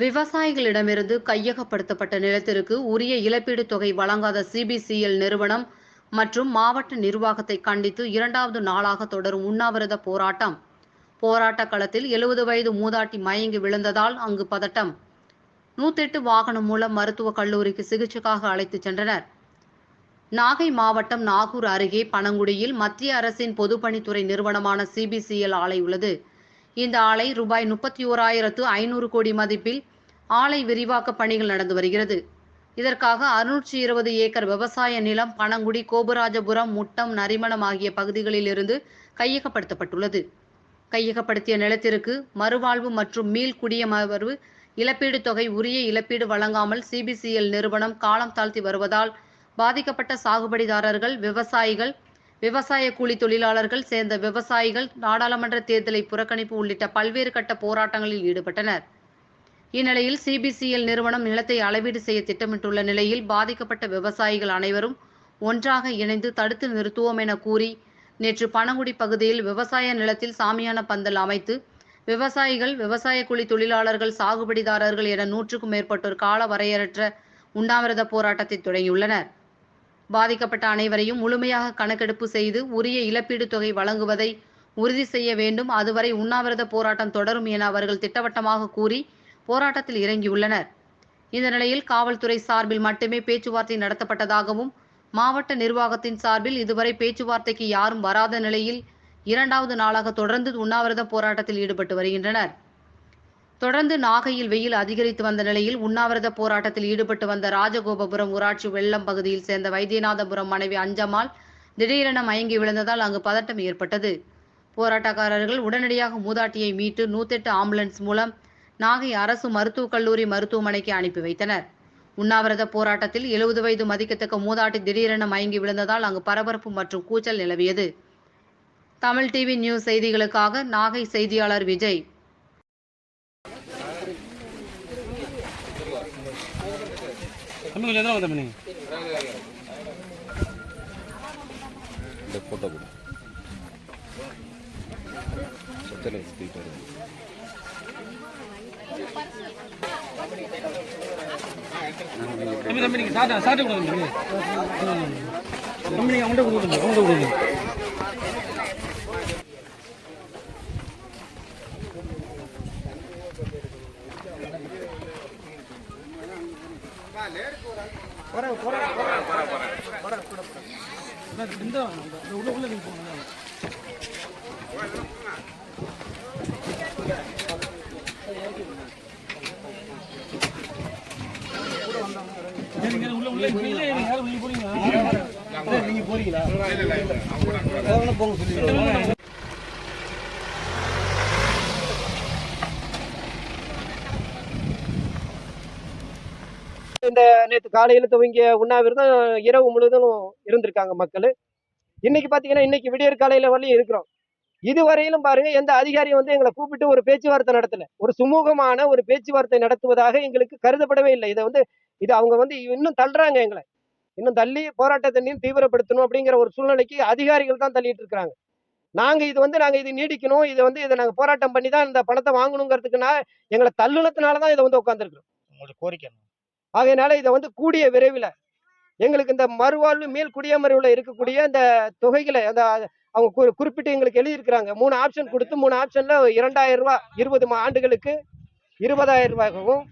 விவசாயிகளிடமிருந்து கையகப்படுத்தப்பட்ட நிலத்திற்கு உரிய இழப்பீடு தொகை வழங்காத சிபிசிஎல் நிறுவனம் மற்றும் மாவட்ட நிர்வாகத்தை கண்டித்து 2வது நாளாக தொடரும் உண்ணாவிரத போராட்டம். போராட்ட களத்தில் 70 வயது மூதாட்டி மயங்கி விழுந்ததால் அங்கு பதட்டம். 108 வாகனம் மூலம் மருத்துவக் கல்லூரிக்கு சிகிச்சைக்காக அழைத்துச் சென்றனர். நாகை மாவட்டம் நாகூர் அருகே பனங்குடியில் மத்திய அரசின் பொதுப்பணித்துறை நிறுவனமான சிபிசிஎல் ஆலை உள்ளது. இந்த ஆலை ரூபாய் 31,500 கோடி மதிப்பில் ஆலை விரிவாக்க பணிகள் நடந்து வருகிறது. இதற்காக 620 ஏக்கர் விவசாய நிலம் பனங்குடி, கோபுராஜபுரம், முட்டம், நரிமணம் ஆகிய பகுதிகளில் இருந்து கையகப்படுத்தப்பட்டுள்ளது. கையகப்படுத்திய நிலத்திற்கு மறுவாழ்வு மற்றும் மீள் குடியமர்வு இழப்பீடு தொகை உரிய இழப்பீடு வழங்காமல் சிபிசிஎல் நிறுவனம் காலம் தாழ்த்தி வருவதால் பாதிக்கப்பட்ட சாகுபடிதாரர்கள், விவசாயிகள், விவசாய கூலி தொழிலாளர்கள் சேர்ந்த விவசாயிகள் நாடாளுமன்ற தேர்தலை புறக்கணிப்பு உள்ளிட்ட பல்வேறு கட்ட போராட்டங்களில் ஈடுபட்டனர். இந்நிலையில் சிபிசிஎல் நிறுவனம் நிலத்தை அளவீடு செய்ய திட்டமிட்டுள்ள நிலையில் பாதிக்கப்பட்ட விவசாயிகள் அனைவரும் ஒன்றாக இணைந்து தடுத்து நிறுத்துவோம் என கூறி நேற்று பனங்குடி பகுதியில் விவசாய நிலத்தில் சாமியான பந்தல் அமைத்து விவசாயிகள், விவசாய கூலி தொழிலாளர்கள், சாகுபடிதாரர்கள் என 100க்கும் மேற்பட்டோர் கால வரையறையற்ற உண்ணாவிரத போராட்டத்தை தொடங்கியுள்ளனர். பாதிக்கப்பட்ட அனைவரையும் முழுமையாக கணக்கெடுப்பு செய்து உரிய இழப்பீடு தொகை வழங்குவதை உறுதி செய்ய வேண்டும். அதுவரை உண்ணாவிரத போராட்டம் தொடரும் என அவர்கள் திட்டவட்டமாக கூறி போராட்டத்தில் இறங்கியுள்ளனர். இந்த நிலையில் காவல்துறை சார்பில் மட்டுமே பேச்சுவார்த்தை நடத்தப்பட்டதாகவும், மாவட்ட நிர்வாகத்தின் சார்பில் இதுவரை பேச்சுவார்த்தைக்கு யாரும் வராத நிலையில் 2வது நாளாக தொடர்ந்து உண்ணாவிரத போராட்டத்தில் ஈடுபட்டு வருகின்றனர். தொடர்ந்து நாகையில் வெயில் அதிகரித்து வந்த நிலையில் உண்ணாவிரத போராட்டத்தில் ஈடுபட்டு வந்த ராஜகோபபுரம் ஊராட்சி வெள்ளம் பகுதியில் சேர்ந்த வைத்தியநாதபுரம் மனைவி அஞ்சம்மாள் திடீரென மயங்கி விழுந்ததால் அங்கு பதட்டம் ஏற்பட்டது. போராட்டக்காரர்கள் உடனடியாக மூதாட்டியை மீட்டு 108 ஆம்புலன்ஸ் மூலம் நாகை அரசு மருத்துவக் கல்லூரி மருத்துவமனைக்கு அனுப்பி வைத்தனர். உண்ணாவிரத போராட்டத்தில் 70 வயது மதிக்கத்தக்க மூதாட்டி திடீரென மயங்கி விழுந்ததால் அங்கு பரபரப்பு மற்றும் கூச்சல் நிலவியது. தமிழ் டிவி நியூஸ் செய்திகளுக்காக நாகை செய்தியாளர் விஜய். இந்த நேற்று காலையில துவங்கிய உண்ணாவிரதம் இரவு முழுவதும் இருந்திருக்காங்க மக்கள். இன்னைக்கு பாத்தீங்கன்னா இன்னைக்கு விடியற் காலையில வரலையும் இருக்கிறோம். இதுவரையிலும் பாருங்க எந்த அதிகாரியும் வந்து எங்களை கூப்பிட்டு ஒரு பேச்சுவார்த்தை நடத்தல. ஒரு சுமூகமான ஒரு பேச்சுவார்த்தை நடத்துவதாக எங்களுக்கு கருதப்படவே இல்லை. இது அவங்க வந்து இன்னும் தள்ளுறாங்க. எங்களை இன்னும் தள்ளி போராட்டத்தை இன்னும் தீவிரப்படுத்தணும் அப்படிங்கிற ஒரு சூழ்நிலைக்கு அதிகாரிகள் தான் தள்ளிட்டு இருக்காங்க. நாங்க இது நீடிக்கணும், இதை நாங்க போராட்டம் பண்ணி தான் இந்த பணத்தை வாங்கணுங்கிறதுக்குன்னா எங்களை தள்ளுனத்தினாலதான் இதை வந்து உட்காந்துருக்கிறோம். கோரிக்கை ஆகையினால இதை வந்து கூடிய விரைவில் எங்களுக்கு இந்த மறுவாழ்வு மீள் குடியமர்வுல இருக்கக்கூடிய இந்த தொகைகளை அவங்க குறிப்பிட்டு எங்களுக்கு எழுதியிருக்கிறாங்க. 3 ஆப்ஷன் கொடுத்து 3 ஆப்ஷன்ல 2,000 ரூபாய் 20 ஆண்டுகளுக்கு 20,000 ரூபாய்க்கும்